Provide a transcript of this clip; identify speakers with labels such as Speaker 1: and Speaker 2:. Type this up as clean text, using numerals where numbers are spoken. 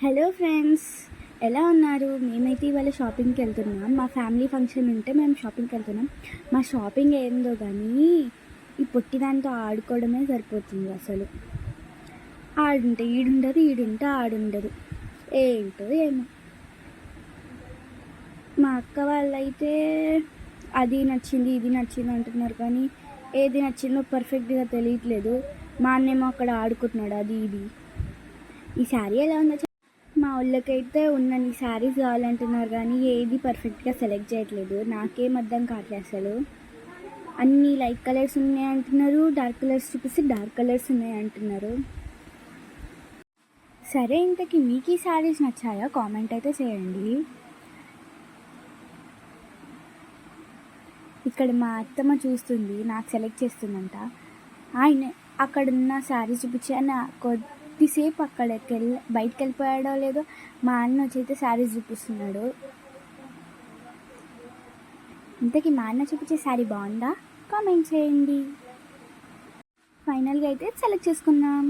Speaker 1: Hello friends, ఎలా ఉన్నారు? మేమైతే ఇవాళ షాపింగ్కి వెళ్తున్నాం. మా ఫ్యామిలీ ఫంక్షన్ ఉంటే మేము షాపింగ్కి వెళ్తున్నాం. మా షాపింగ్ ఏందో కానీ ఈ పొట్టిదాంతో ఆడుకోవడమే సరిపోతుంది. అసలు ఆడుంటే ఈడుండదు, ఈడుంటే ఆడుండదు. ఏంటో ఏమో. మా అక్క వాళ్ళైతే అది నచ్చింది ఇది నచ్చింది అంటున్నారు, కానీ ఏది నచ్చిందో పర్ఫెక్ట్గా తెలియట్లేదు. మా అన్నేమో అక్కడ ఆడుకుంటున్నాడు అది ఇది. ఈ శారీ ఎలా ఉందో మా వాళ్ళకైతే ఉన్నన్ని శారీస్ కావాలంటున్నారు, కానీ ఏది పర్ఫెక్ట్గా సెలెక్ట్ చేయట్లేదు. నాకేం అర్థం కావట్లేదు అసలు. అన్ని లైట్ కలర్స్ ఉన్నాయి అంటున్నారు, డార్క్ కలర్స్ చూపిస్తే డార్క్ కలర్స్ ఉన్నాయి అంటున్నారు. సరే, ఇంతకీ మీకు ఈ శారీస్ నచ్చాయా? కామెంట్ అయితే చేయండి. ఇక్కడ మా అత్తమ్మ చూస్తుంది, నాకు సెలెక్ట్ చేస్తుందంట. ఆయన అక్కడున్న శారీ చూపించి అని కొద్దిసేపు బయటకు వెళ్ళిపోయాడో లేదో మా అన్న వచ్చి అయితే శారీస్ చూపిస్తున్నాడు. ఇంతకీ మా అన్న చూపించే శారీ బాగుందా? కామెంట్ చేయండి. ఫైనల్గా అయితే సెలెక్ట్ చేసుకున్నాం.